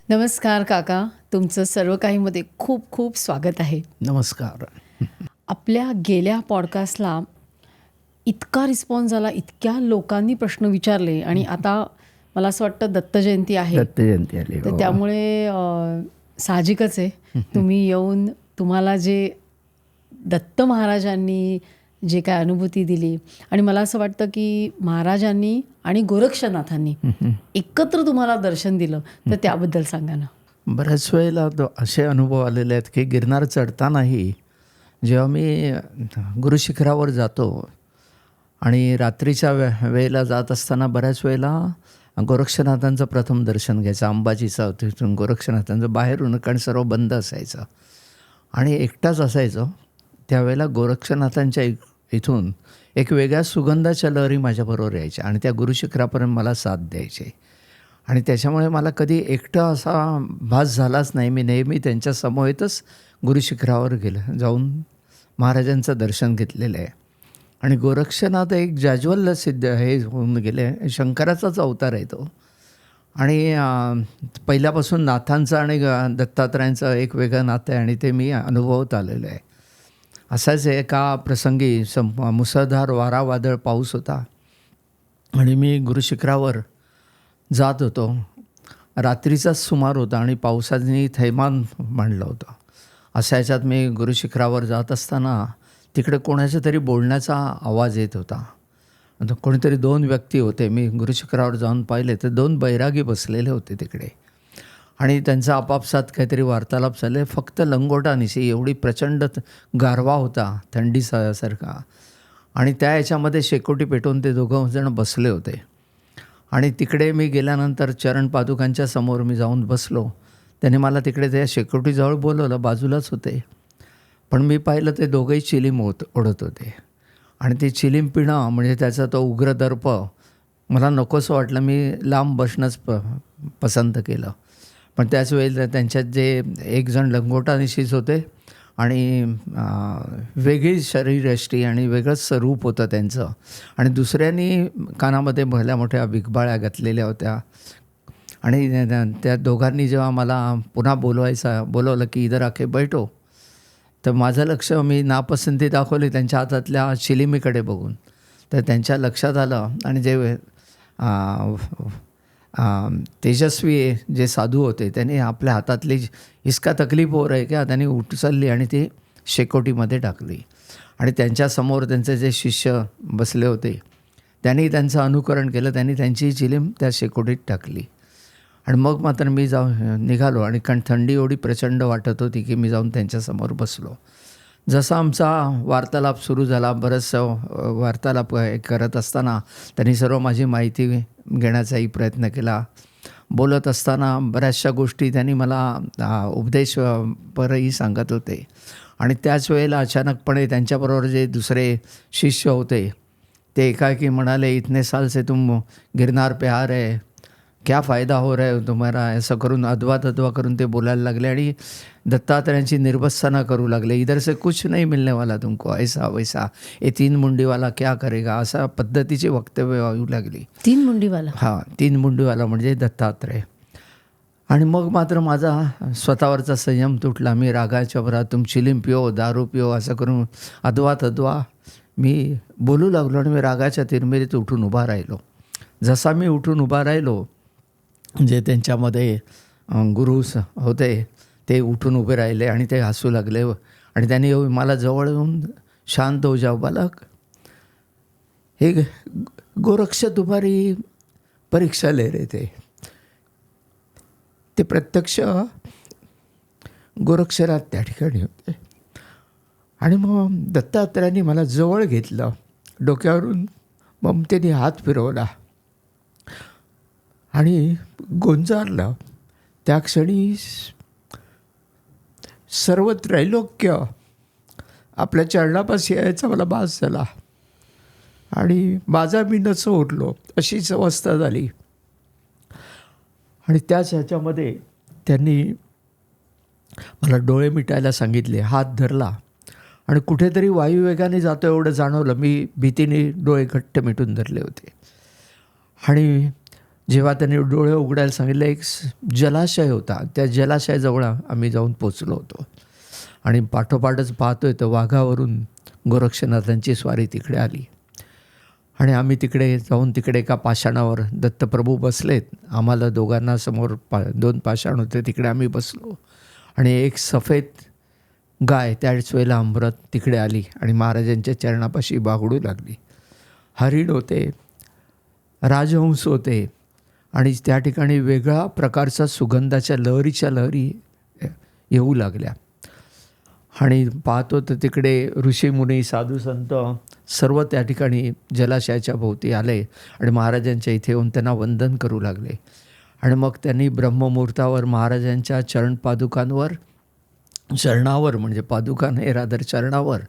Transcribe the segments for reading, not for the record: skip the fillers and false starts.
नमस्कार काका, तुमचं सर्व काहीमध्ये खूप खूप स्वागत आहे. नमस्कार. आपल्या गेल्या पॉडकास्टला इतका रिस्पॉन्स झाला, इतक्या लोकांनी प्रश्न विचारले आणि आता मला असं वाटतं दत्त जयंती आहे. दत्त जयंती आली. तर हो. त्यामुळे साहजिकच आहे तुम्ही येऊन तुम्हाला जे दत्त महाराजांनी जे काय अनुभूती दिली आणि मला असं वाटतं की महाराजांनी आणि गोरक्षनाथांनी एकत्र तुम्हाला दर्शन दिलं, तर त्याबद्दल सांगा ना. बऱ्याच वेळेला असे अनुभव आलेले आहेत की गिरनार चढतानाही जेव्हा मी गुरुशिखरावर जातो आणि रात्रीच्या वेळेला जात असताना बऱ्याच वेळेला गोरक्षनाथांचं प्रथम दर्शन घ्यायचं. अंबाजीचं तिथून गोरक्षनाथांचं बाहेरून, कारण सर्व बंद असायचं आणि एकटाच असायचं. त्यावेळेला गोरक्षनाथांच्या इथून एक वेगळ्या सुगंधाच्या लहरी माझ्याबरोबर यायच्या आणि त्या गुरुशिखरापर्यंत मला साथ द्यायचे आणि त्याच्यामुळे मला कधी एकटा असा भास झालाच नाही. मी नेहमी त्यांच्या समवेतच गुरुशिखरावर जाऊन महाराजांचं दर्शन घेतलेलं आहे. आणि गोरक्षनाथ एक जाज्वल्य सिद्ध हे होऊन गेले, शंकराचाच अवतार आहे तो. आणि पहिल्यापासून नाथांचं आणि दत्तात्रयांचं एक वेगळं नातं आहे आणि ते मी अनुभवत आलेलं आहे. असाच एका प्रसंगी मुसळधार वारा वादळ पाऊस होता आणि मी गुरुशिखरावर जात होतो. रात्रीचाच सुमार होता आणि पावसाने थैमान मांडलं होतं. अशा ह्याच्यात मी गुरुशिखरावर जात असताना तिकडे कोणाच्या तरी बोलण्याचा आवाज येत होता. आता कोणीतरी 2 व्यक्ती होते. मी गुरुशिखरावर जाऊन पाहिले तर 2 बैरागी बसलेले होते तिकडे आणि त्यांचा आपापसात काहीतरी वार्तालाप चालले. फक्त लंगोटानिशी एवढी प्रचंड गारवा होता, थंडीसारखा, आणि त्या ह्याच्यामध्ये शेकोटी पेटवून ते 2 जण बसले होते. आणि तिकडे मी गेल्यानंतर चरण पादुकांच्या समोर मी जाऊन बसलो. त्याने मला तिकडे त्या शेकोटीजवळ बोलवलं, बाजूलाच होते. पण मी पाहिलं ते दोघंही चिलीम ओढत होते आणि ते चिलीम पिणं म्हणजे त्याचा तो उग्र दर्प मला नकोसं वाटलं. मी लांब बसणंच पसंत केलं. पण त्याच वेळेला त्यांच्यात जे एक जण लंगोटानिशीच होते आणि वेगळी शरीरयष्टी आणि वेगळंच रूप होतं त्यांचं, आणि दुसऱ्यांनी कानामध्ये भल्या मोठ्या बिगबाळ्या घातलेल्या होत्या. आणि त्या दोघांनी जेव्हा मला पुन्हा बोलवलं की इधर आके बैठो, तर माझं लक्ष, मी नापसंती दाखवली त्यांच्या हातातल्या चिलिमीकडे बघून. तर त्यांच्या लक्षात आलं आणि जे तेजस्वी जे साधू होते त्यांनी आपल्या हातातली इसका तकलीफ हो रही क्या, त्यांनी उचलली आणि ती शेकोटीमध्ये टाकली. आणि त्यांच्यासमोर त्यांचे जे शिष्य बसले होते त्यांनी त्यांचं अनुकरण केलं. त्यांनी त्यांची चिलीम त्या शेकोटीत टाकली आणि मग मात्र मी निघालो. आणि कारण थंडी एवढी प्रचंड वाटत होती की मी जाऊन त्यांच्यासमोर बसलो. जसा आमचा वार्तालाप सुरू झाला, बरंचसं वार्तालाप करत असताना त्यांनी सर्व माझी माहिती घेण्याचाही प्रयत्न केला. बोलत असताना बऱ्याचशा गोष्टी त्यांनी मला उपदेशपरही सांगत होते. आणि त्याच वेळेला अचानकपणे त्यांच्याबरोबर जे दुसरे शिष्य होते ते एकाएकी म्हणाले, इतने साल से तुम गिरनार पे आ रहे, क्या फ़ायदा हो रहा है तुम्हारा, असं करून अद्वा करून ते बोलायला लागले आणि दत्तात्रयांची निर्वसना करू लागले. इधर से कुछ नहीं मिलने वाला तुमको, ऐसा वैसा, ये 3 मुंडीवाला क्या करेगा, अशा पद्धतीची वक्तव्य येऊ लागली. 3 मुंडीवाला? हां, 3 मुंडीवाला म्हणजे दत्तात्रय. आणि मग मात्र माझा स्वतःवरचा संयम तुटला. मी रागाच्या भरात तुम चिलीम पिओ, दारू पिओ असं करून अद्वा मी बोलू लागलो आणि मी रागाच्या तिरमिरीत उठून उभा राहिलो. जसा मी उठून उभा राहिलो, जे त्यांच्यामध्ये गुरु होते ते उठून उभे राहिले आणि ते हसू लागले आणि त्यांनी मला जवळ येऊन, शांत हो जाओ बालक, हे गोरक्ष तुम्हारी परीक्षा ले रहे थे. ते प्रत्यक्ष गोरक्षनाथ त्या ठिकाणी होते. आणि मग दत्तात्रयांनी मला जवळ घेतलं, डोक्यावरून ममतेने हात फिरवला आणि गोंजारलं. त्या क्षणी सर्व त्रैलोक्य आपल्या चरणापाशी यायचा मला भास झाला आणि माझा मी नच उरलो, अशीच अवस्था झाली. आणि त्याच ह्याच्यामध्ये त्यांनी मला डोळे मिटायला सांगितले, हात धरला आणि कुठेतरी वायुवेगाने जातो एवढं जाणवलं. मी भीतीने डोळे घट्ट मिटून धरले होते आणि जेव्हा त्यांनी डोळे उघडायला सांगितलं, एक जलाशय होता. त्या जलाशयाजवळ आम्ही जाऊन पोचलो होतो आणि पाठोपाठच पाहतोय तर वाघावरून गोरक्षनाथांची स्वारी तिकडे आली आणि आम्ही तिकडे जाऊन तिकडे एका पाषाणावर दत्तप्रभू बसलेत. आम्हाला दोघांना समोर 2 पाषाण होते, तिकडे आम्ही बसलो आणि एक सफेद गाय त्याच वेळेला अंबरत तिकडे आली आणि महाराजांच्या चरणापाशी बागडू लागली. हरिण होते, राजहंस होते आणि त्या ठिकाणी वेगळा प्रकारचा सुगंधाच्या लहरीच्या लहरी येऊ लागल्या आणि पाहतो तर तिकडे ऋषीमुनी साधू संत सर्व त्या ठिकाणी जलाशयाच्या भोवती आले आणि महाराजांच्या इथे येऊन त्यांना वंदन करू लागले. आणि मग त्यांनी ब्रह्ममुहूर्तावर महाराजांच्या चरणावर म्हणजे पादुका नाही रादर चरणावर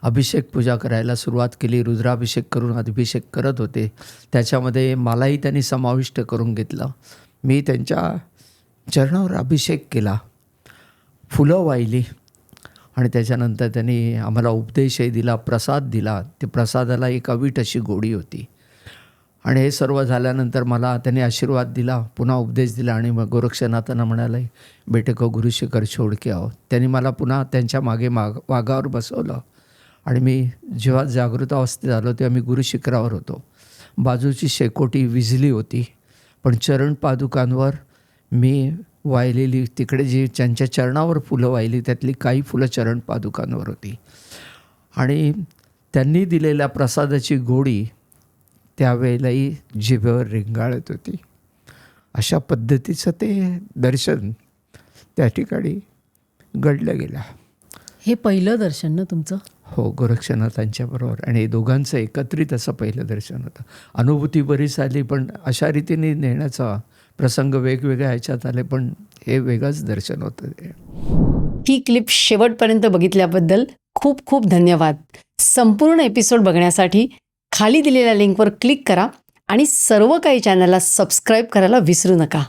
अभिषेक पूजा करायला सुरुवात केली. रुद्राभिषेक करून अभिषेक करत होते. त्याच्यामध्ये मलाही त्यांनी समाविष्ट करून घेतलं. मी त्यांच्या चरणावर अभिषेक केला, फुलं वाहिली आणि त्याच्यानंतर त्यांनी आम्हाला उपदेशही दिला, प्रसाद दिला. ते प्रसादाला एक अवीट अशी गोडी होती. आणि हे सर्व झाल्यानंतर मला त्यांनी आशीर्वाद दिला, पुन्हा उपदेश दिला आणि मग गोरक्षनाथांना म्हणाले, बेटे को गुरु शिखर छोड के आओ. त्यांनी मला पुन्हा त्यांच्या मागे वाघावर बसवलं आणि मी जेव्हा जागृत अवस्थेत आलो तेव्हा मी गुरु शिखरावर होतो. बाजूची शेकोटी विझली होती, पण चरण पादुकांवर मी वाहिलेली तिकडे जी त्यांच्या चरणावर फुलं वाहिली त्यातली काही फुलं चरण पादुकांवर होती आणि त्यांनी दिलेल्या प्रसादाची गोडी त्यावेळेलाही जिभेवर रेंगाळत होती. अशा पद्धतीचं ते दर्शन त्या ठिकाणी घडलं गेलं. हे पहिलं दर्शन ना तुमचं? हो, गोरक्षनाथांच्या बरोबर आणि दोघांचं एकत्रित असं पहिलं दर्शन होतं. अनुभूती बरीच आली, पण अशा रीतीने नेण्याचा प्रसंग वेगवेगळ्या ह्याच्यात आले, पण हे वेगळंच दर्शन होतं ते. ही क्लिप शेवटपर्यंत बघितल्याबद्दल खूप खूप धन्यवाद. संपूर्ण एपिसोड बघण्यासाठी खाली दिलेल्या लिंकवर क्लिक करा आणि सर्व काही चॅनलला सबस्क्राईब करायला विसरू नका.